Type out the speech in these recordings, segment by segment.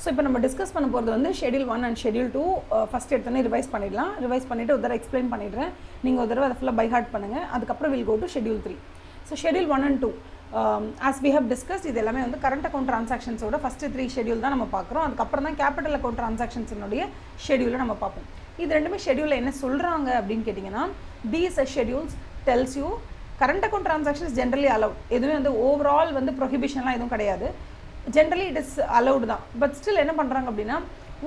So இப்போ நம்ம discuss பண்ண போகிறது வந்து ஷெடியூல் 1 அண்ட் ஷெடியூல் 2 ஃபஸ்ட் எடுத்தோன்னே ரிவைஸ் பண்ணிடலாம். ரிவைஸ் பண்ணிவிட்டு ஒரு தடவை எக்ஸ்பிளைன் பண்ணிடுறேன். நீங்கள் ஒரு தடவை அதை ஃபுல்லாக பை ஹார்ட் பண்ணுங்கள். அதுக்கப்புறம் will go to schedule 3. So schedule 1 and 2 as we have discussed, இது எல்லாமே வந்து கரண்ட் அக்கௌண்ட் ட்ரான்சாக்ஷன்ஸோட ஃபஸ்ட்டு 3 ஷெடியூல் தான் நம்ம பார்க்குறோம். அதுக்கப்புறம் தான் கேபிட்டல் அக்கௌண்ட் ட்ரான்சாக்ஷன்ஸினுடைய ஷெடியூலை நம்ம பார்ப்போம். இது ரெண்டுமே ஷெடியூலில் என்ன சொல்கிறாங்க அப்படின்னு கேட்டிங்கன்னா, these schedules tells you current account transactions generally allowed. எதுவுமே வந்து ஓவரால் வந்து ப்ரொஹிபிஷன்லாம் எதுவும் கிடையாது. ஜென்ரலி இட் இஸ் அலவுடு தான். பட் ஸ்டில் என்ன பண்ணுறாங்க அப்படின்னா,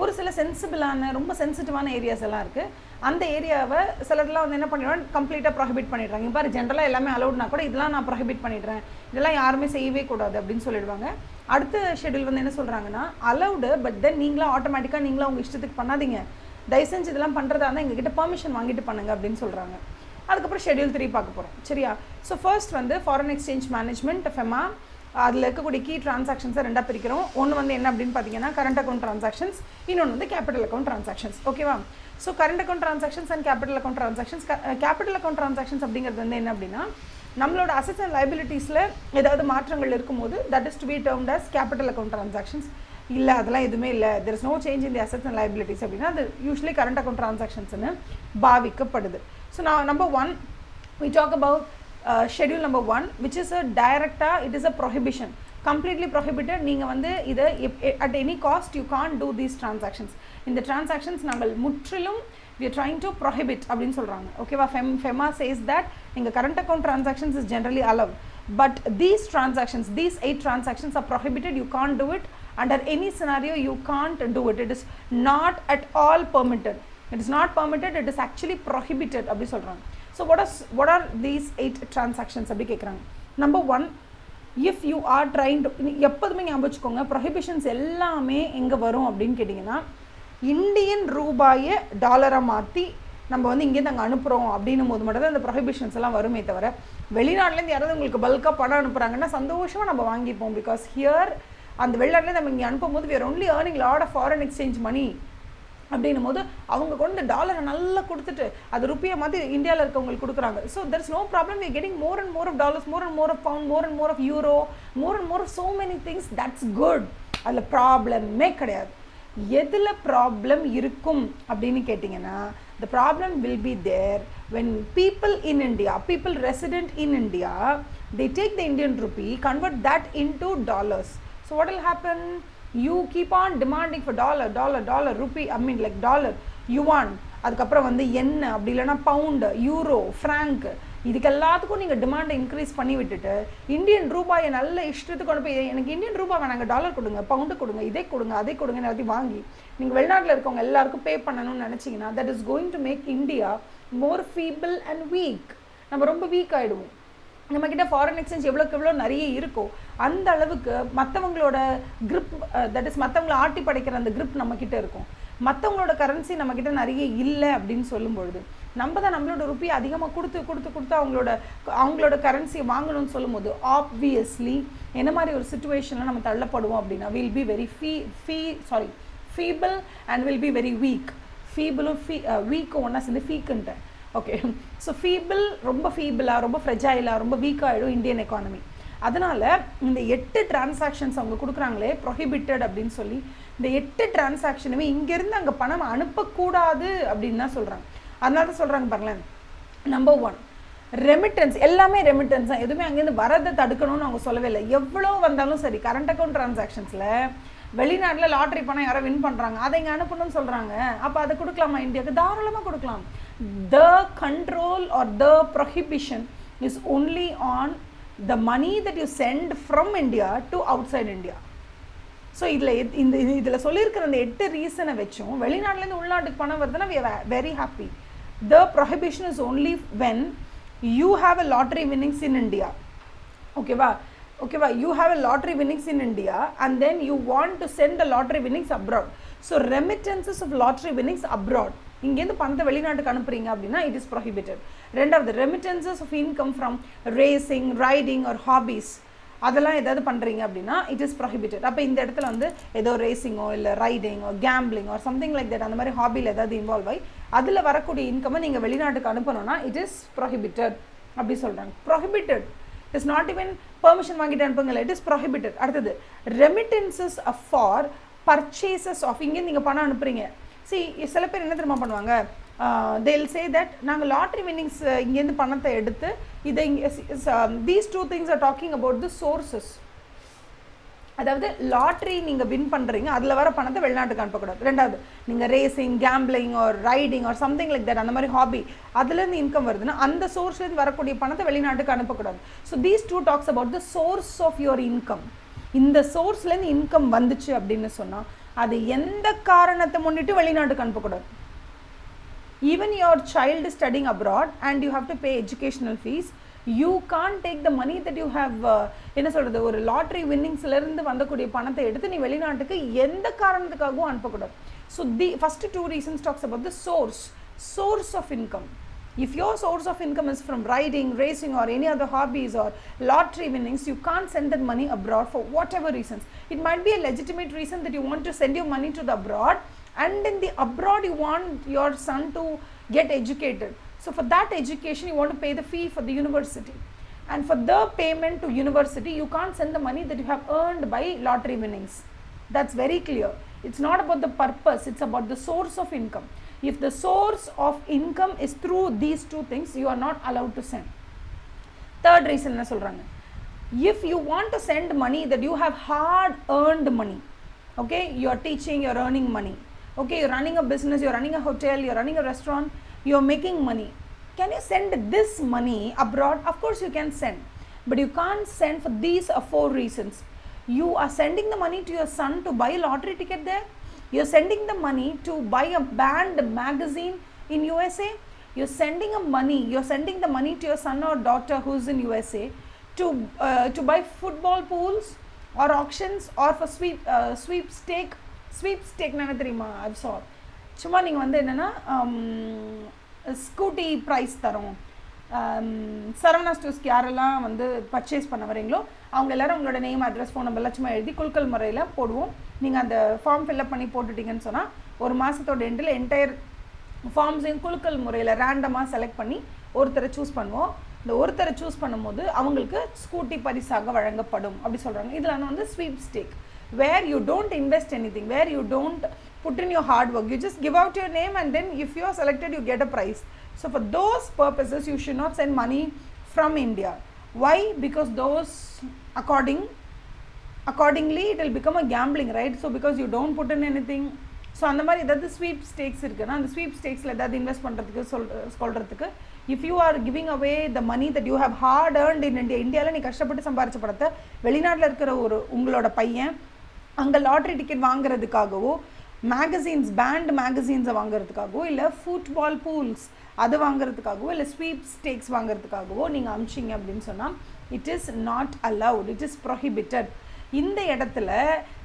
ஒரு சில சென்சிபிளான ரொம்ப சென்சிட்டிவான ஏரியாஸ் எல்லாம் இருக்குது. அந்த ஏரியாவை சிலர்லாம் வந்து என்ன பண்ணிடுவாங்க, கம்ப்ளீட்டாக ப்ரொஹிபிட் பண்ணிடுறாங்க. இப்போ ஜென்ரலாக எல்லாமே அலவுட்னா கூட இதெல்லாம் நான் ப்ரொஹிபிட் பண்ணிடுறேன், இதெல்லாம் யாருமே செய்யவே கூடாது அப்படின்னு சொல்லிடுவாங்க. அடுத்த ஷெடியூல் வந்து என்ன சொல்கிறாங்கன்னா, அலவுடு பட் தென் நீங்களாம் ஆட்டோமேட்டிக்காக நீங்களாம் உங்கள் இஷ்டத்துக்கு பண்ணாதீங்க, தயவு செஞ்சு இதெல்லாம் பண்ணுறதா இருந்தால் எங்ககிட்ட பெர்மிஷன் வாங்கிட்டு பண்ணுங்க அப்படின்னு சொல்கிறாங்க. அதுக்கப்புறம் ஷெடியூல் 3 பார்க்க போகிறோம். சரியா? ஸோ ஃபர்ஸ்ட் வந்து ஃபாரின் எக்ஸ்சேஞ்ச் மேனேஜ்மெண்ட் ஃபெமா, அதில் இருக்கக்கூடிய கீ ட்ரான்சாக்ஷன்ஸை ரெண்டாக பிரிக்கிறோம். ஒன்று வந்து என்ன அப்படின்னு பார்த்தீங்கன்னா கரண்ட் அக்கௌண்ட் ட்ரான்சாக்ஷன்ஸ், இன்னொன்று வந்து கேபிட்டல் அக்கௌண்ட் ட்ரான்சாக்ஷன்ஸ். ஓகேவா? So current account transactions and capital account transactions. Capital account transactions அப்படிங்கிறது வந்து என்ன அப்படின்னா, நம்மளோட அசெட்ஸ் அண்ட் லைபிலிட்டிஸில் ஏதாவது மாற்றங்கள் இருக்கும்போது that is to be termed as capital account transactions. இல்லை அதெல்லாம் எதுவுமே இல்லை, there is no change in the assets and liabilities அப்படின்னா அது யூஸ்வலி கரண்ட் அக்கௌண்ட் ட்ரான்சாக்ஷன்ஸ்னு பாவிக்கப்படுது. ஸோ நான் number 1 we talk about schedule number 1 which is a directa, it is a prohibition, completely prohibited. நீங்கள் வந்து இதை at any cost you can't do these transactions. இந்த transactions நாங்கள் முற்றிலும் we are trying to prohibit அப்படின்னு சொல்கிறாங்க. ஓகேவா? Fema says that நீங்கள் current account transactions is generally allowed, but these transactions, these 8 transactions are prohibited. You can't do it under any scenario, you can't do it. It is not at all permitted. It is not permitted, it is actually prohibited அப்படி சொல்கிறாங்க. So what are these 8 transactions அப்படி கேட்குறாங்க. Number 1, if you are trying to, எப்போதுமே ஞாபகம் வச்சுக்கோங்க, ப்ரொஹிபிஷன்ஸ் எல்லாமே எங்கே வரும் அப்படின்னு கேட்டிங்கன்னா, இந்தியன் ரூபாயை டாலரை மாற்றி நம்ம வந்து இங்கேருந்து அங்கே அனுப்புகிறோம் அப்படின்னும் போது மட்டும் தான் அந்த ப்ரொஹிபிஷன்ஸ் எல்லாம் வருமே தவிர, வெளிநாட்டிலேருந்து யாராவது உங்களுக்கு பல்காக பணம் அனுப்புகிறாங்கன்னா சந்தோஷமாக நம்ம வாங்கிப்போம். பிகாஸ் ஹியர் அந்த வெளிநாட்டிலேருந்து நம்ம இங்கே அனுப்பும்போது we are only earning lot of foreign exchange money அப்படின்னும் போது அவங்க கொண்டு டாலரை நல்லா கொடுத்துட்டு அது ருப்பியை மாதிரி இந்தியாவில் இருக்கவங்களுக்கு கொடுக்குறாங்க. So there is no problem, we getting more and more of dollars, more and more of pound, more and more of euro, more and more of so many things. That's good. அதில் ப்ராப்ளமே கிடையாது. எதில் problem இருக்கும் அப்படின்னு கேட்டிங்கன்னா, the problem will be there when people in India, people resident in India, they take the Indian rupee, convert that into dollars. So what will happen? You keep on demanding for dollar, rupee, I mean like dollar, yuan, அதுக்கப்புறம் வந்து என்ன அப்படி இல்லைனா pound, euro, Frank, இதுக்கு எல்லாத்துக்கும் நீங்கள் டிமாண்டை increase பண்ணி விட்டுட்டு இந்தியன் ரூபாயை நல்ல இஷ்டத்துக்கு கொண்டு போய் எனக்கு இந்தியன் ரூபாய் வேணாங்க, டாலர் கொடுங்க, பவுண்டு கொடுங்க, இதை கொடுங்க, அதை கொடுங்க எல்லாத்தையும் வாங்கி நீங்கள் வெளிநாட்டில் இருக்கவங்க எல்லாருக்கும் பே பண்ணணும்னு நினச்சிங்கன்னா that is going to make India more feeble and weak. நம்ம ரொம்ப வீக் ஆகிடுவோம். நம்மக்கிட்ட ஃபாரின் எக்ஸ்சேஞ்ச் எவ்வளோக்கு எவ்வளோ நிறைய இருக்கோ அந்த அளவுக்கு மற்றவங்களோட grip, தட் இஸ் மற்றவங்களை ஆட்டி படைக்கிற அந்த grip நம்மக்கிட்ட இருக்கும். மற்றவங்களோட கரன்சி நம்மக்கிட்ட நிறைய இல்லை அப்படின்னு சொல்லும்பொழுது நம்ம தான் நம்மளோட ருப்பியை அதிகமாக கொடுத்து அவங்களோட கரன்சியை வாங்கணும்னு சொல்லும்போது ஆப்வியஸ்லி என்ன மாதிரி ஒரு சுச்சுவேஷனில் நம்ம தள்ளப்படுவோம் அப்படின்னா will be very feeble and will be very weak. ஃபீபிளும் வீக்கும் ஒன்றா சேர்ந்து ஃபீக்குன்ட்டேன். ஓகே, ஸோ ரொம்ப ஃபீபிளாக, ரொம்ப ஃப்ரெஜைலாக, ரொம்ப வீக்காகிடும் இந்தியன் எக்கானமி. அதனால் இந்த 8 டிரான்சாக்ஷன்ஸ் அவங்க கொடுக்குறாங்களே ப்ரொஹிபிட்டட் அப்படின்னு சொல்லி, இந்த 8 டிரான்சாக்ஷனுமே இங்கேருந்து அங்கே பணம் அனுப்பக்கூடாது அப்படின்னு தான் சொல்கிறாங்க. அதனால தான் சொல்கிறாங்க பாருங்களேன். Number 1, remittance. எல்லாமே ரெமிட்டன்ஸ் தான், எதுவுமே அங்கேருந்து வரதை தடுக்கணும்னு அவங்க சொல்லவே இல்லை. எவ்வளோ வந்தாலும் சரி, கரண்ட் அக்கௌண்ட் டிரான்சாக்ஷன்ஸில் வெளிநாட்டில் லாட்ரி பணம் யாரோ வின் பண்ணுறாங்க, அதை இங்கே அனுப்பணும்னு சொல்கிறாங்க. அப்போ அதை கொடுக்கலாமா? இந்தியாவுக்கு தாராளமாக கொடுக்கலாம். The control or the prohibition is only on the money that you send from India to outside India. So இதில் சொல்லியிருக்கிற அந்த 8 ரீசனை வச்சும் வெளிநாட்டிலேருந்து உள்நாட்டுக்கு பணம் வருதுன்னா we are very happy. The prohibition is only when you have a lottery winnings in India. ஓகேவா? You have a lottery winnings in India and then you want to send the lottery winnings abroad. So remittances of lottery winnings abroad, இங்கேருந்து பணத்தை வெளிநாட்டுக்கு அனுப்புறீங்க அப்படின்னா it is prohibited. ரெண்டாவது, remittances of income from racing, riding or hobbies, அதெல்லாம் ஏதாவது பண்ணுறீங்க அப்படின்னா it is prohibited. அப்போ இந்த இடத்துல வந்து ஏதோ ரேசிங்கோ இல்லை ரைடிங்கோ gambling or something like that, அந்த மாதிரி ஹாபியில் ஏதாவது இன்வால்வ் ஆகி அதில் வரக்கூடிய இன்கம்மை நீங்கள் வெளிநாட்டுக்கு அனுப்பணும்னா it is prohibited அப்படி சொல்கிறாங்க. prohibited is not even permission வாங்கிட்டு அனுப்புங்களே, it is prohibited. அடுத்தது, remittances for purchases of இங்கேருந்து நீங்கள் பணம் அனுப்புறீங்க. See, சில பேர் என்ன தெரியுமா பண்ணுவாங்க, they'll say that நாங்கள் லாட்ரி வின்னிங்ஸ் இங்கேருந்து பணத்தை எடுத்து இதை these two things are talking about the sources. அதாவது லாட்ரி நீங்கள் வின் பண்ணுறீங்க, அதில் வர பணத்தை வெளிநாட்டுக்கு அனுப்பக்கூடாது. ரெண்டாவது, நீங்கள் racing, gambling or riding or something like that, அந்த மாதிரி ஹாபி, அதுலேருந்து இன்கம் வருதுன்னா அந்த சோர்ஸ்லேருந்து வரக்கூடிய பணத்தை வெளிநாட்டுக்கு அனுப்பக்கூடாது. So these two talks about the source of your income. இந்த சோர்ஸ்லேருந்து இன்கம் வந்துச்சு அப்படின்னு சொன்னால் அது எந்த காரணத்தை முன்னிட்டு வெளிநாட்டுக்கு அனுப்பக்கூடாது. Even your child is studying abroad and you have to pay educational fees, you can't take the money that you have என்ன சொல்கிறது, ஒரு லாட்ரி வின்னிங்ஸ்லேருந்து வந்தக்கூடிய பணத்தை எடுத்து நீ வெளிநாட்டுக்கு எந்த காரணத்துக்காகவும் அனுப்பக்கூடாது. So the first two reasons talks about the source of income. If your source of income is from riding, racing or any other hobbies or lottery winnings, you can't send that money abroad for whatever reasons. It might be a legitimate reason that you want to send your money to the abroad, and in the abroad you want your son to get educated. So for that education you want to pay the fee for the university, and for the payment to university you can't send the money that you have earned by lottery winnings. That's very clear. It's not about the purpose, it's about the source of income. If the source of income is through these two things, you are not allowed to send. Third reason என்ன சொல்றாங்க, if you want to send money that you have hard earned money, okay, you are teaching, you are earning money, okay, you're running a business, you're running a hotel, you're running a restaurant, you're making money, can you send this money abroad? Of course you can send, but you can't send for these four reasons. You are sending the money to your son to buy a lottery ticket there, you're sending the money to buy a banned magazine in USA, you're sending the money to your son or daughter who's in USA to buy football pools or auctions or for sweepstake என்ன தெரியுமா, அது sir சும்மா நீங்கள் வந்து என்னென்னா scooty price தரோம். சரவணா ஸ்டோர்ஸ்க்கு யாரெல்லாம் வந்து பர்ச்சேஸ் பண்ண வரீங்களோ அவங்க எல்லோரும் உங்களோட நேம், அட்ரஸ், ஃபோன் நம்பர்லாம் சும்மா எழுதி குலுக்கல் முறையில் போடுவோம். நீங்கள் அந்த ஃபார்ம் ஃபில்அப் பண்ணி போட்டுட்டிங்கன்னு சொன்னால் ஒரு மாதத்தோட எண்டில் என்டையர் ஃபார்ம்ஸையும் குலுக்கல் முறையில் ரேண்டமாக செலக்ட் பண்ணி ஒருத்தரை சூஸ் பண்ணுவோம். இந்த ஒருத்தரை சூஸ் பண்ணும்போது அவங்களுக்கு ஸ்கூட்டி பரிசாக வழங்கப்படும் அப்படி சொல்கிறாங்க. இதில் வந்து ஸ்வீப்ஸ்டேக், where you don't invest anything, where you don't put in your hard work, you just give out your name and then if you are selected you get a prize. So for those purposes you should not send money from India. Why? Because those accordingly it will become a gambling, right? So because you don't put in anything, so அந்த மாதிரி ஏதாவது ஸ்வீப்ஸ்டேக்ஸ் இருக்குன்னா அந்த ஸ்வீப்ஸ்டேக்ஸில் ஏதாவது invest பண்ணுறதுக்கு சொல்கிறதுக்கு, if you are giving away the money that you have hard earned in India, இந்தியாவில் நீ கஷ்டப்பட்டு சம்பாரிச்ச படத்தை வெளிநாட்டில் இருக்கிற ஒரு உங்களோட பையன் அங்கே லாட்ரி டிக்கெட் வாங்குறதுக்காகவோ, மேகசின்ஸ், பேண்ட் மேகசின்ஸை வாங்குறதுக்காகவோ, இல்லை ஃபுட்பால் பூல்ஸ் அது வாங்குறதுக்காகவோ, இல்லை ஸ்வீப்ஸ்டேக்ஸ் வாங்குறதுக்காகவோ நீங்கள் அமிச்சிங்க அப்படின்னு சொன்னால் it is not allowed, it is prohibited. இந்த இடத்துல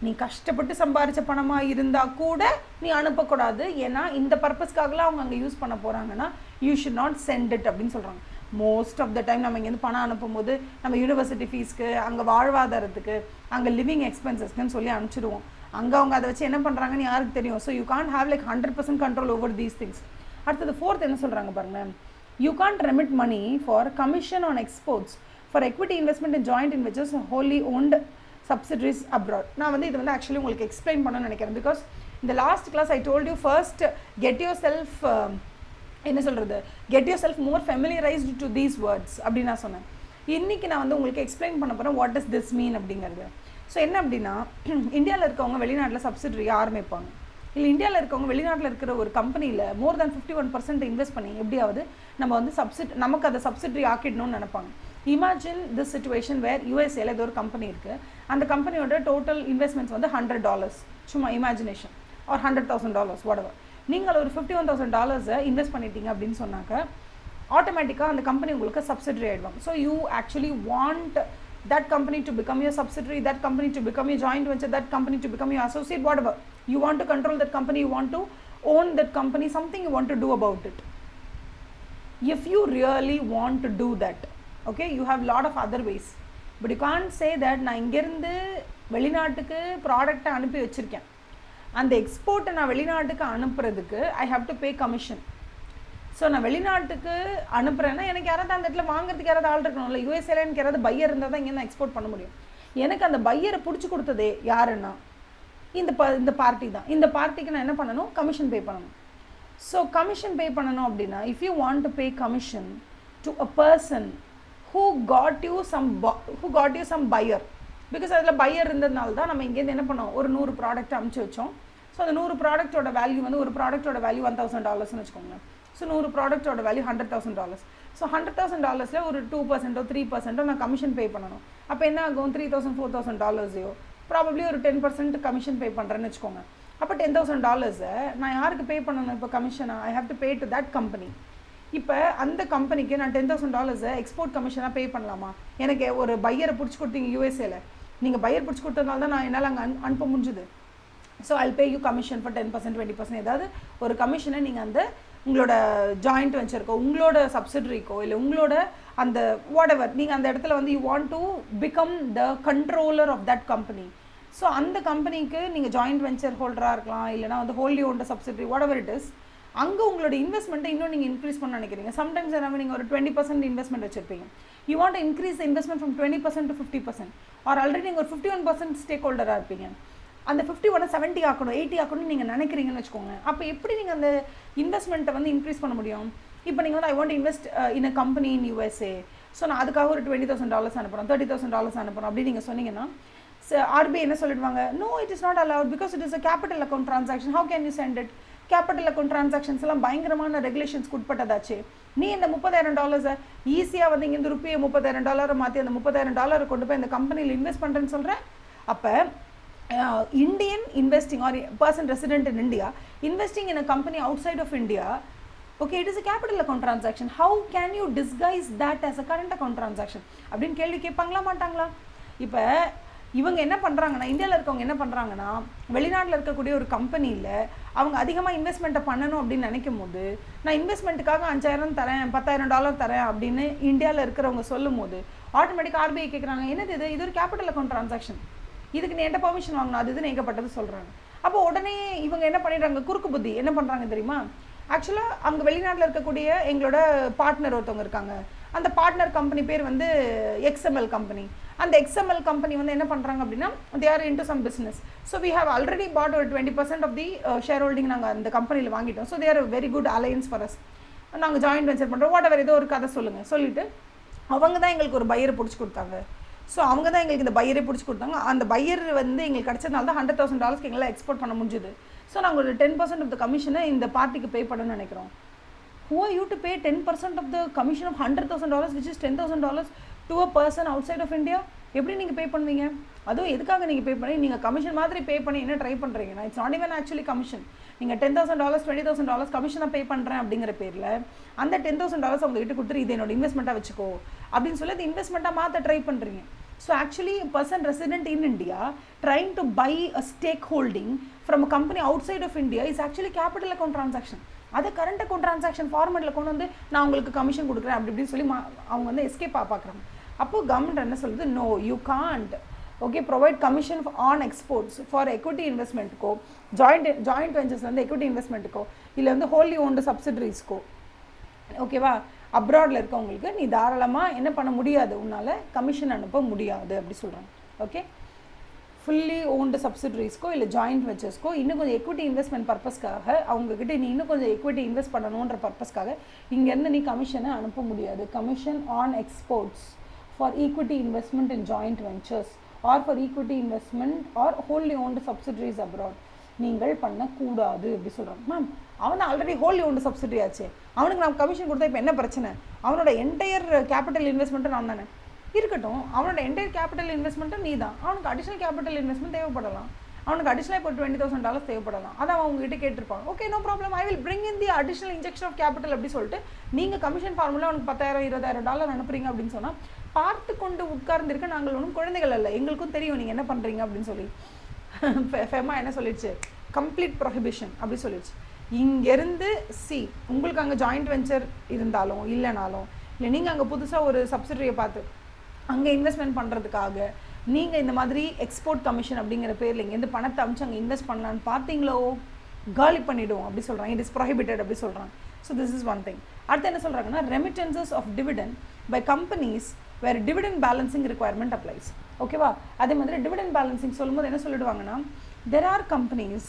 நீ கஷ்டப்பட்டு சம்பாரித்த பணமாக இருந்தால் கூட நீ அனுப்பக்கூடாது. ஏன்னா இந்த பர்பஸ்க்காகலாம் அவங்க அங்கே யூஸ் பண்ண போகிறாங்கன்னா you should not send it அப்படின்னு சொல்கிறாங்க. மோஸ்ட் ஆஃப் த டைம் நம்ம இங்கேருந்து பணம் அனுப்பும்போது நம்ம யூனிவர்சிட்டி ஃபீஸ்க்கு, அங்கே வாழ்வாதாரத்துக்கு, அங்கே லிவிங் எக்ஸ்பென்சஸ்க்குன்னு சொல்லி அனுப்பிச்சிடுவோம். அங்கே அவங்க அதை வச்சு என்ன பண்ணுறாங்கன்னு யாருக்கு தெரியும். So you can't have like 100% control over these things. அடுத்தது ஃபோர்த் என்ன சொல்கிறாங்க பாருங்கள், you can't remit money for commission on exports for equity investment in joint in ventures wholly owned subsidiaries abroad. நான் வந்து இது வந்து ஆக்சுவலி உங்களுக்கு எக்ஸ்பிளைன் பண்ணணும்னு நினைக்கிறேன். பிகாஸ் இந்த last class I told you first get yourself என்ன சொல்கிறது, get yourself more familiarized to these words அப்படின்னு நான் சொன்னேன். இன்றைக்கி நான் வந்து உங்களுக்கு எக்ஸ்பிளைன் பண்ண போகிறேன் வாட் இஸ் திஸ் மீன் அப்படிங்கிறது. ஸோ என்ன அப்படின்னா, இந்தியாவில் இருக்கவங்க வெளிநாட்டில் சப்சிடரி ஆரம்பிப்பாங்க, இல்லை இந்தியாவில் இருக்கவங்க வெளிநாட்டில் இருக்கிற ஒரு கம்பெனியில் மோர் தேன் 51% இன்வெஸ்ட் பண்ணி எப்படியாவது நம்ம வந்து நமக்கு அதை சப்சிடரி ஆக்கிடணும்னு நினைப்பாங்க. இமேஜின் திஸ் சிச்சுவேஷன் வேர் யூஎஸ்ஏல ஏதோ ஒரு கம்பெனி இருக்குது, அந்த கம்பெனியோட டோட்டல் இன்வெஸ்ட்மெண்ட்ஸ் வந்து $100, சும்மா இமேஜினேஷன், ஆர் $100,000 whatever. நீங்கள் ஒரு $51,000 இன்வெஸ்ட் பண்ணிட்டீங்க அப்படின்னு சொன்னாக்க ஆட்டோமேட்டிக்காக அந்த கம்பெனி உங்களுக்கு சப்சிடரி ஆகிடுவாங்க. So you actually want that company to become your subsidiary, that company to become your joint venture, that company to become your associate, whatever. You want to control that company, you want to own that company, something you want to do about it. If you really want to do that, okay, you have lot of other ways, but you can't say that நான் இங்கேருந்து வெளிநாட்டுக்கு ப்ராடக்டை அனுப்பி வச்சுருக்கேன், அந்த எக்ஸ்போர்ட்டை நான் வெளிநாட்டுக்கு அனுப்புறதுக்கு I have to pay commission. So நான் வெளிநாட்டுக்கு அனுப்புகிறேன்னா எனக்கு யாராவது அந்த இடத்துல வாங்குறதுக்கு யாராவது ஆள் இருக்கணும், இல்லை யூஎஸ்ஏல எனக்கு யாராவது பையர் இருந்தால் தான் இங்கே நான் எக்ஸ்போர்ட் பண்ண முடியும். எனக்கு அந்த பையரை பிடிச்சி கொடுத்ததே யாருன்னா இந்த பார்ட்டி தான். இந்த பார்ட்டிக்கு நான் என்ன பண்ணணும், கமிஷன் பே பண்ணணும். ஸோ கமிஷன் பே பண்ணணும் அப்படின்னா if you want to pay commission to a person who got you some buyer, because அதில் பையர் இருந்ததுனால தான் நம்ம இங்கேருந்து என்ன பண்ணோம், ஒரு 100 ப்ராடக்ட் அமுச்சு வச்சோம். ஸோ அந்த 100 ப்ராடக்ட்டோட வேல்யூ வந்து ஒரு ப்ராடக்ட்டோட வேல்யூ $1,000 வச்சுக்கோங்க. So 100 ப்ராடக்ட்டோட value $100,000. ஸோ $100,000 ஒரு 2% 3% நான் கமிஷன் பே பண்ணணும். அப்போ என்ன ஆகும், $3,000 $4,000 ப்ராபப்ளி ஒரு 10% கமிஷன் பே பண்ணுறேன்னு வச்சுக்கோங்க. அப்போ $10,000 நான் யாருக்கு பே பண்ணணும் இப்போ கமிஷனாக, I have to pay to that company. இப்போ அந்த கம்பெனிக்கு நான் $10,000 எக்ஸ்போர்ட் கமிஷனாக பே பண்ணலாமா? எனக்கு ஒரு பையரை பிடிச்சி கொடுத்தீங்க யூஎஸ்ஏல, நீங்கள் பையர் பிடிச்சி கொடுத்ததுனால தான் நான் என்னால் அங்கே அனுப்ப முடிஞ்சுது. So I'll pay you commission for 10% 20%. ஏதாவது ஒரு கமிஷனை நீங்கள் அந்த உங்களோட ஜாயிண்ட் வெஞ்சருக்கோ உங்களோட சப்சிடரிக்கோ இல்லை உங்களோட அந்த வாட்எவர் நீங்கள் அந்த இடத்துல வந்து you want to become the controller of that company. So அந்த கம்பெனிக்கு நீங்கள் ஜாயிண்ட் வெஞ்சர் ஹோல்டராக இருக்கலாம், இல்லைனா வந்து wholly owned subsidiary whatever it is. அங்கே உங்களோட இன்வெஸ்ட்மெண்ட்டை இன்னும் நீங்கள் இன்க்ரீஸ் பண்ண நினைக்கிறீங்க. சம்டைம்ஸ் என்ன நீங்கள் ஒரு 20% இன்வெஸ்ட்மெண்ட் வச்சுருப்பீங்க. You want to increase the investment from 20% to 50%. Are already நீங்கள் ஒரு 51% ஸ்டேக் ஹோல்டராக இருப்பீங்க. அந்த 51 70 ஆக்கணும் 80 ஆக்கணும்னு நீங்கள் நினைக்கிறீங்கன்னு வச்சுக்கோங்க. அப்போ எப்படி நீங்கள் அந்த இன்வெஸ்ட்மெண்ட்டை வந்து இன்க்ரீஸ் பண்ண முடியும்? இப்போ நீங்கள் வந்து I want invest in a company in USA. So நான் அதுக்காக ஒரு $20,000 அனுப்புகிறோம், $30,000 அனுப்புகிறோம் அப்படின்னு நீங்கள் சொன்னீங்கன்னா RBI என்ன சொல்லிடுவாங்க, no it is not allowed because it is a capital account transaction, how can you send it? Capital account transactions எல்லாம் பயங்கரமான ரெகுலேஷன்ஸ்க்கு உட்பட்டதாச்சு. நீ இந்த $30,000 ஈஸியாக வந்து இங்கேருந்து ரூபாயை $30,000 மாற்றி அந்த $30,000 கொண்டு போய் இந்த கம்பெனியில் இன்வெஸ்ட் பண்ணுறேன்னு சொல்கிறேன். அப்போ Indian investing or person resident in India investing in a company outside of India, okay, it is a capital account transaction. How can you disguise that as a current account transaction? அப்படின்னு கேள்வி கேட்பாங்களா மாட்டாங்களா? இப்போ இவங்க என்ன பண்ணுறாங்கன்னா, இந்தியாவில் இருக்கவங்க என்ன பண்ணுறாங்கன்னா, வெளிநாட்டில் இருக்கக்கூடிய ஒரு கம்பெனியில் அவங்க அதிகமாக இன்வெஸ்ட்மெண்ட்டை பண்ணணும் அப்படின்னு நினைக்கும் போது, நான் இன்வெஸ்ட்மெண்ட்டுக்காக $5,000 தரேன் $10,000 தரேன் அப்படின்னு இந்தியாவில் இருக்கிறவங்க சொல்லும் போது ஆட்டோமேட்டிக்காக RBI கேட்குறாங்க, என்னது இது ஒரு கேபிட்டல் அக்கௌண்ட் ட்ரான்சாக்ஷன், இதுக்கு நீ என்கிட்ட பர்மிஷன் வாங்கணும், அது இதுன்னு ஏகப்பட்டது சொல்கிறாங்க. அப்போ உடனே இவங்க என்ன பண்ணிடுறாங்க, குறுக்கு புத்தி என்ன பண்ணுறாங்க தெரியுமா? ஆக்சுவலாக அங்கே வெளிநாட்டில் இருக்கக்கூடிய எங்களோட பார்ட்னர் ஒருத்தவங்க இருக்காங்க, அந்த பார்ட்னர் கம்பெனி பேர் வந்து XML கம்பெனி. அந்த XML கம்பெனி வந்து என்ன பண்ணுறாங்க அப்படின்னா, they are into some business. So we have already bought ஒரு 20% of the ஷேர் ஹோல்டிங் நாங்கள் அந்த கம்பெனியில் வாங்கிட்டோம். So they are a very good alliance for us. நாங்கள் ஜாயிண்ட் வெஞ்சர் பண்ணுறோம், வாட் ஏதோ ஒரு கதை சொல்லிவிட்டு அவங்க தான் எங்களுக்கு ஒரு பையரை பிடிச்சி கொடுத்தாங்க. ஸோ அவங்க தான் எங்களுக்கு இந்த பையரை பிடிச்சி கொடுத்தாங்க. அந்த பையர் வந்து எங்களுக்கு கிடச்சதுனால தான் $100,000 எங்களால் எக்ஸ்போர்ட் பண்ண முடிஞ்சுது. ஸோ நாங்கள் ஒரு 10% ஆஃப் த கமிஷனை இந்த பார்ட்டிக்கு பே பண்ணணும்னு நினைக்கிறோம். Who are you to pay 10% of the commission of $100,000 which is $10,000 to a person outside of India? எப்படி நீங்கள் பே பண்ணுவீங்க? அதுவும் எதுக்காக நீங்கள் பே பண்ணி, நீங்கள் கமிஷன் மாதிரி பே பண்ணி என்ன ட்ரை பண்ணுறீங்கன்னா, it's not even actually commission. நீங்கள் $10,000 $20,000 கமிஷனாக பே பண்ணுறேன் அப்படிங்கிற பேரில் அந்த $10,000 அவங்க கிட்ட கொடுத்துட்டு இது என்னோட இன்வெஸ்ட்மெண்ட்டாக வச்சுக்கோ அப்படின்னு சொல்லி அது இன்வெஸ்ட்மெண்ட்டாக மாற்ற ட்ரை பண்ணுறீங்க. So actually a person resident in India trying to buy a stakeholding from a company outside of India is actually capital account transaction. அது கரண்ட் அக்கௌண்ட் ட்ரான்சாக்ஷன் ஃபார்மெட்டில் கொண்டு வந்து நான் உங்களுக்கு கமிஷன் கொடுக்குறேன் அப்படி இப்படின்னு சொல்லி அவங்க வந்து எஸ்கேப் பார்க்குறாங்க. அப்போது கவர்மெண்ட் என்ன சொல்லுது, no you can't okay provide commission on exports for equity இன்வெஸ்ட்மெண்ட்டுக்கோ, ஜாயிண்ட் வெஞ்சர்ஸ் வந்து எக்விட்டி இன்வெஸ்ட்மெண்ட்டுக்கோ இல்லை வந்து ஹோல்டி ஓன்டு சப்சிடரிஸ்க்கோ, ஓகேவா, அப்ராடில் இருக்கவங்களுக்கு நீ தாராளமாக என்ன பண்ண முடியாது, உன்னால் கமிஷன் அனுப்ப முடியாது அப்படி சொல்கிறாங்க. ஓகே, ஃபுல்லி ஓன்டு சப்சிடரிஸ்க்கோ இல்லை ஜாயிண்ட் வெஞ்சர்ஸ்க்கோ இன்னும் கொஞ்சம் எக்விட்டி இன்வெஸ்ட்மெண்ட் பர்பஸ்க்காக அவங்கக்கிட்ட நீ இன்னும் கொஞ்சம் எக்விட்டி இன்வெஸ்ட் பண்ணணுன்ற பர்பஸ்க்காக இங்கேருந்து நீ கமிஷனை அனுப்ப முடியாது. Commission on exports for equity investment in joint ventures or for equity investment or wholly owned subsidiaries abroad நீங்கள் பண்ணக்கூடாது அப்படி சொல்கிறாங்க. மேம் அவன் ஆல்ரெடி ஹோல்டி ஓன்டு சப்சிடரி ஆச்சு, அவனுக்கு நான் கமிஷன் கொடுத்தா இப்போ என்ன பிரச்சனை? அவனோட என்டையர் கேபிட்டல் இன்வெஸ்ட்மெண்ட்டு நான் தானே இருக்கட்டும், அவனோட என்டையர் கேபிட்டல் இன்வெஸ்ட்மெண்ட்டும் நீ தான். அவனுக்கு அடிஷனல் கேபிட்டல் இன்வெஸ்ட்மெண்ட் தேவைப்படலாம், அவனுக்கு அடிஷனலாக இப்போ $20,000 தேவைப்படலாம், அதான் அவங்ககிட்ட கேட்டிருப்பாங்க. Okay no problem, I will bring in the additional injection of capital அப்படி சொல்லிட்டு நீங்கள் கமிஷன் ஃபார்முலா அவனுக்கு $10,000 $20,000 அனுப்புறீங்க அப்படின்னு சொன்னால் பார்த்து கொண்டு உட்கார்ந்துருக்க நாங்கள் ஒன்றும் குழந்தைகள் இல்லை, எங்களுக்கும் தெரியும் நீங்கள் என்ன பண்ணுறீங்க அப்படின்னு சொல்லி ஃபெமா என்ன சொல்லிடுச்சு, கம்ப்ளீட் ப்ரொஹிபிஷன் அப்படி சொல்லிடுச்சு. இங்கேருந்து உங்களுக்கு அங்கே ஜாயிண்ட் வெஞ்சர் இருந்தாலும் இல்லைனாலும் இல்லை நீங்கள் அங்கே புதுசாக ஒரு சப்சிடரியை பார்த்து அங்கே இன்வெஸ்ட்மெண்ட் பண்ணுறதுக்காக நீங்கள் இந்த மாதிரி எக்ஸ்போர்ட் கமிஷன் அப்படிங்கிற பேரில் இங்கேருந்து பணத்தை அமிச்சு அங்கே இன்வெஸ்ட் பண்ணலான்னு பார்த்தீங்களோ காலி பண்ணிவிடுவோம் அப்படி சொல்கிறாங்க. இட் இஸ் ப்ரொஹிபிட்டட் அப்படி சொல்கிறாங்க. So this is one thing. அடுத்து என்ன சொல்கிறாங்கன்னா, remittances of dividend by companies where dividend balancing requirement applies. ஓகேவா, அதே மாதிரி டிவிடெண்ட் பேலன்சிங் சொல்லும்போது என்ன சொல்லிடுவாங்கன்னா, there are companies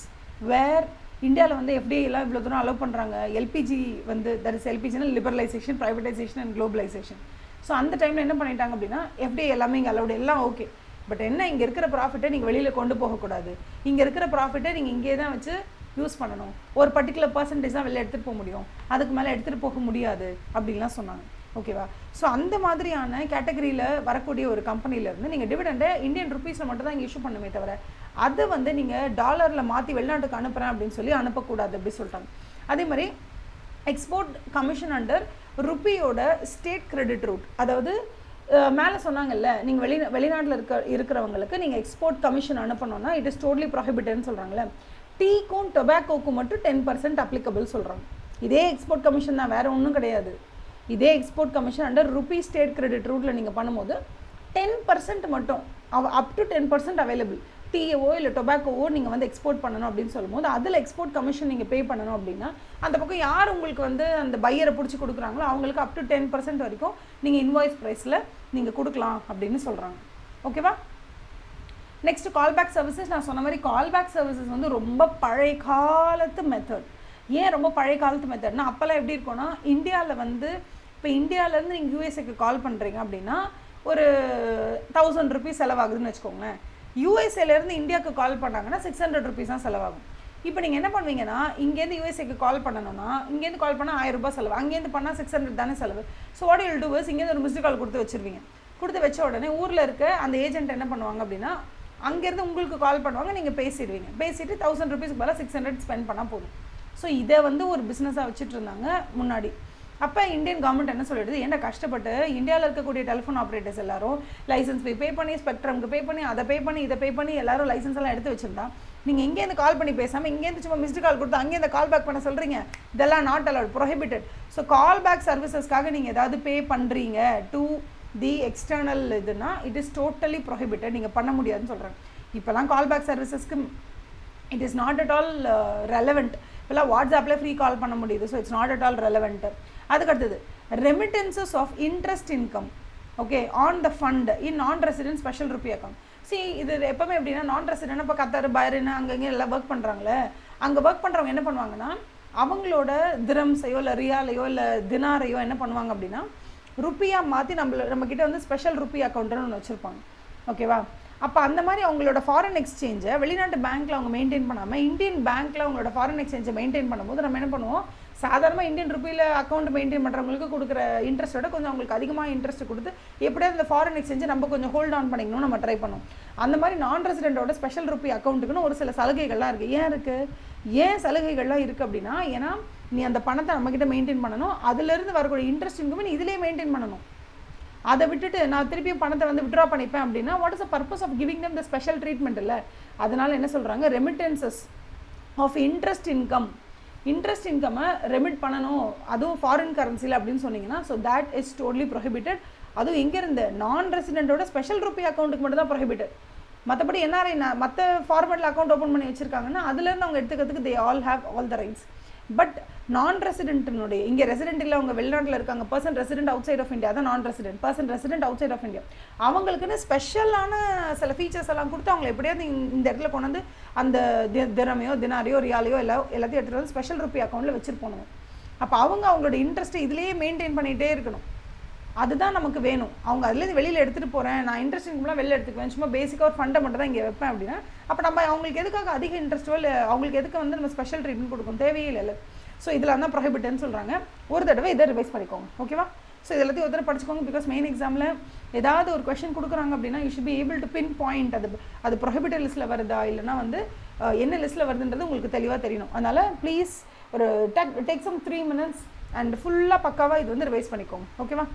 where இந்தியாவில் வந்து எஃப்டிஐ எல்லாம் இவ்வளோ தூரம் அலோவ் பண்ணுறாங்க. எல்பிஜி வந்து தட் இஸ் எல்பிஜினா liberalisation, privatisation and globalisation. So அந்த டைமில் என்ன பண்ணிட்டாங்க அப்படின்னா எஃப்டிஐ எல்லாமே இங்கே அலௌடு, எல்லாம் ஓகே. பட் என்ன, இங்கே இருக்கிற ப்ராஃபிட்டை நீங்கள் வெளியில் கொண்டு போகக்கூடாது. இங்கே இருக்கிற ப்ராஃபிட்டை நீங்கள் இங்கே தான் வச்சு யூஸ் பண்ணணும். ஒரு பர்டிகுலர் பர்சன்டேஜ் தான் வெளில எடுத்துகிட்டு போக முடியும், அதுக்கு மேலே எடுத்துகிட்டு போக முடியாது அப்படின்லாம் சொன்னாங்க. ஓகேவா? ஸோ அந்த மாதிரியான கேட்டகரியில் வரக்கூடிய ஒரு கம்பெனிலேருந்து நீங்கள் டிவிடெண்டை இந்தியன் ருப்பீஸில் மட்டும் தான் இங்கே இஷ்யூ பண்ணுமே தவிர அது வந்து நீங்கள் டாலரில் மாற்றி வெளிநாட்டுக்கு அனுப்புகிறேன் அப்படின்னு சொல்லி அனுப்பக்கூடாது அப்படி சொல்லிட்டாங்க. அதே மாதிரி எக்ஸ்போர்ட் கமிஷன் அண்டர் ருப்பியோட ஸ்டேட் கிரெடிட் ரூட், அதாவது மேலே சொன்னாங்கல்ல, நீங்கள் வெளிநாட்டில் இருக்கிறவங்களுக்கு நீங்கள் எக்ஸ்போர்ட் கமிஷன் அனுப்பணும்னா இட் இஸ் டோட்லி ப்ராஹிபிட்டட்னு சொல்கிறாங்களே. டீக்கும் டொபாக்கோக்கும் மட்டும் 10% அப்ளிகபிள் சொல்கிறாங்க. இதே எக்ஸ்போர்ட் கமிஷன் தான், வேறு ஒன்றும் கிடையாது. இதே export commission under rupee state credit ரூட்டில் நீங்கள் பண்ணும்போது 10% மட்டும், அப் டு 10% அவைலபிள். டீயவோ இல்லை டொபாக்கோவோ நீங்கள் வந்து எக்ஸ்போர்ட் பண்ணணும் அப்படின்னு சொல்லும்போது அதில் எக்ஸ்போர்ட் கமிஷன் நீங்கள் பே பண்ணணும் அப்படின்னா அந்த பக்கம் யார் உங்களுக்கு வந்து அந்த பையரை பிடிச்சி கொடுக்குறாங்களோ அவங்களுக்கு அப் டு 10% வரைக்கும் நீங்கள் இன்வாய்ஸ் ப்ரைஸில் நீங்கள் கொடுக்கலாம் அப்படின்னு சொல்கிறாங்க. ஓகேவா? Next callback services. நான் சொன்ன மாதிரி கால்பேக் சர்வீசஸ் வந்து ரொம்ப பழைய காலத்து மெத்தட். ஏன் ரொம்ப பழைய காலத்து மெத்தட்னா, அப்போல்லாம் எப்படி இருக்கும்னா, இந்தியாவில் வந்து இப்போ இந்தியாவிலேருந்து நீங்கள் யூஎஸ்ஏக்கு கால் பண்ணுறீங்க அப்படின்னா ஒரு 1000 ருபீஸ் செலவாகுதுன்னு வச்சுக்கோங்களேன். யூஎஸ்ஏலேருந்து இந்தியாவுக்கு கால் பண்ணாங்கன்னா 600 ருபீஸ் தான் செலவாகும். இப்போ நீங்கள் என்ன பண்ணுவீங்கன்னா, இங்கேருந்து யூஎஸ்ஏக்கு கால் பண்ணணும்னா இங்கேருந்து கால் பண்ணால் 1000 ரூபாய் செலவு, அங்கேருந்து பண்ணால் 600 தானே செலவு. So what you will do is, இங்கேருந்து ஒரு மிஸ்டு கால் கொடுத்து வச்சுருவீங்க. கொடுத்து வச்ச உடனே ஊரில் இருக்க அந்த ஏஜென்ட் என்ன பண்ணுவாங்க அப்படின்னா அங்கேருந்து உங்களுக்கு கால் பண்ணுவாங்க, நீங்கள் பேசிடுவீங்க. பேசிட்டு 1000 ருபீஸ்க்கு பதிலாக 600 ஸ்பெண்ட் பண்ணால் போதும். ஸோ இதை வந்து ஒரு பிஸ்னஸாக வச்சுட்டு இருந்தாங்க முன்னாடி. அப்போ இந்தியன் கவர்மெண்ட் என்ன சொல்லிடுது, ஏன்னா கஷ்டப்பட்டு இந்தியாவில் இருக்கக்கூடிய டெலிஃபோன் ஆப்ரேட்டர்ஸ் எல்லாரும் லைசன்ஸ் பே பண்ணி, ஸ்பெக்ட்ரம்க்கு பே பண்ணி, அதை பே பண்ணி, இதை பே பண்ணி எல்லாரும் லைசன்ஸ் எல்லாம் எடுத்து வச்சுருந்தா நீங்கள் இங்கேருந்து கால் பண்ணி பேசாமல் இங்கேருந்து சும்மா மிஸ்டு கால் கொடுத்து அங்கேருந்து கால் பேக் பண்ண சொல்கிறீங்க. இதெல்லாம் not allowed, prohibited. So call back சர்வீசஸ்க்காக நீங்கள் ஏதாவது பே பண்ணுறீங்க டு தி எக்ஸ்டர்னல் இதுனா இட் இஸ் டோட்டலி ப்ரொஹிபிட்டட், நீங்கள் பண்ண முடியாதுன்னு சொல்கிறாங்க. இப்போலாம் கால் பேக் சர்வீசஸ்க்கு it is not at all relevant. இப்போலாம் வாட்ஸ்அப்பில் ஃப்ரீ கால் பண்ண முடியுது. So it's not at all relevant. அதுக்கடுத்தது remittances of interest income, okay, on the fund in non resident special rupee account. இது எப்போவுமே எப்படின்னா, நான் ரெசிடென்ட் இப்போ கத்தார் பைரன் அங்கங்கே எல்லாம் ஒர்க் பண்ணுறாங்களே, அங்கே ஒர்க் பண்ணுறவங்க என்ன பண்ணுவாங்கன்னா அவங்களோட திரம்ஸையோ இல்லை ரியாலையோ இல்லை தினாரையோ என்ன பண்ணுவாங்க அப்படின்னா ருப்பியாக மாற்றி நம்மக்கிட்ட வந்து ஸ்பெஷல் ருப்பி அக்கௌண்ட்டுன்னு ஒன்று வச்சுருப்பாங்க. ஓகேவா? அப்போ அந்த மாதிரி அவங்களோட ஃபாரின் எக்ஸ்சேஞ்சை வெளிநாட்டு பேங்க்கில் அவங்க மெயின்டைன் பண்ணாமல் இந்தியன் பேங்க்கில் அவங்களோட ஃபாரின் எக்ஸ்சேஞ்சை மெயின்டைன் பண்ணும்போது நம்ம என்ன பண்ணுவோம், சாதாரணமாக இந்தியன் ருப்பியில் அக்கௌண்ட் மெயின்டைன் பண்ணுறவங்களுக்கு கொடுக்குற இன்ட்ரெஸ்ட்டோட கொஞ்சம் அவங்களுக்கு அதிகமாக இன்ட்ரெஸ்ட் கொடுத்து எப்படியாவது இந்த ஃபாரின் எக்ஸ்சேஞ்சை நம்ம கொஞ்சம் ஹோல்ட் ஆன் பண்ணிக்கணும் நம்ம ட்ரை பண்ணோம். அந்த மாதிரி நான் ரெசிடென்ட்டோட ஸ்பெஷல் ருப்பி அக்கௌண்ட்டுக்குன்னு ஒரு சில சலுகைகள்லாம் இருக்குது. ஏன் இருக்குது, ஏன் சலுகைகள்லாம் இருக்குது அப்படின்னா, ஏன்னா நீ அந்த பணத்தை நம்மக்கிட்ட மெயின்டைன் பண்ணணும், அதுலேருந்து வரக்கூடிய இன்ட்ரெஸ்ட் இன்கம் நீ இதிலே மெயின்டைன் பண்ணணும். அதை விட்டுட்டு நான் திருப்பியும் பணத்தை வந்து விட்ரா பண்ணிப்பேன் அப்படின்னா what is the purpose of giving them the special treatment இல்லை. அதனால் என்ன சொல்கிறாங்க, ரெமிட்டன்சஸ் ஆஃப் இன்ட்ரெஸ்ட் இன்கம்மை ரெமிட் பண்ணணும், அதுவும் ஃபாரின் கரன்சியில் அப்படின்னு சொன்னீங்கன்னா so that is totally prohibited. அதுவும் எங்கேருந்து, நான் ரெசிடென்ட்டோட ஸ்பெஷல் ருப்பி அக்கௌண்ட்டுக்கு மட்டும் தான் ப்ரொஹிபிட்டட். மற்றபடி என்ஆர்ஐ மற்ற ஃபார்மேட்டில் அக்கௌண்ட் ஓப்பன் பண்ணி வச்சுருக்காங்கன்னா அதுலேருந்து அவங்க எடுத்துக்கிறதுக்கு they all have all the rights. But non ரெசிடென்ட்னுடைய இங்கே ரெசிடென்ட் இல்லை, அவங்க வெளிநாட்டில் இருக்காங்க, person resident outside of India, தான் non resident, person resident outside of India, அவங்களுக்குன்னு ஸ்பெஷலான சில ஃபீச்சர்ஸ் எல்லாம் கொடுத்து அவங்களை எப்படியாவது இந்த இடத்துல கொண்டு வந்து அந்த திரமையோ தினாரையோ ரியாலையோ எல்லாத்தையும் எடுத்துகிட்டு வந்து ஸ்பெஷல் ருப்பி அக்கௌண்ட்டில் வச்சுருப்போம். அப்போ அவங்களோட இன்ட்ரெஸ்ட்டை இதிலேயே மெயின்டைன் பண்ணிகிட்டே இருக்கணும். அதுதான் நமக்கு வேணும். அவங்க அதுலேருந்து வெளியில் எடுத்துகிட்டு போகிறேன், நான் இன்ட்ரெஸ்ட் இன்கம்லாம் வெளியில் எடுத்துக்குவேன், சும்மா பேசிக்காக ஒரு ஃபண்டை மட்டும் தான் இங்கே வைப்பேன் அப்படின்னா அப்போ நம்ம அவங்களுக்கு எதுக்காக அதிக இன்ட்ரெஸ்ட்டோ இல்லை அவங்களுக்கு எதுக்கு வந்து நம்ம ஸ்பெஷல் ட்ரீட்மெண்ட் கொடுக்கணும், தேவையே இல்லை. ஸோ இதில் தான் ப்ரொஹிபிட்டட்னு சொல்கிறாங்க. ஒரு தடவை இதை ரிவைஸ் பண்ணிக்கோங்க. ஓகேவா? ஸோ இது எல்லாத்தையும் ஒரு தடவை படிச்சுக்கோங்க. பிகாஸ் மெயின் எக்ஸாமில் ஏதாவது ஒரு கொஸ்டின் கொடுக்குறாங்க அப்படின்னா you should be able to pin point அது ப்ரொஹிபிட்டட் லிஸ்ட்டில் வருதா இல்லைனா வந்து என்ன லிஸ்ட்டில் வருதுன்றது உங்களுக்கு தெளிவாக தெரியணும். அதனால் ப்ளீஸ் ஒரு டேக் சம் 3 minutes அண்ட் ஃபுல்லாக பக்காவாக இது வந்து ரிவைஸ் பண்ணிக்கோங்க. ஓகேவா?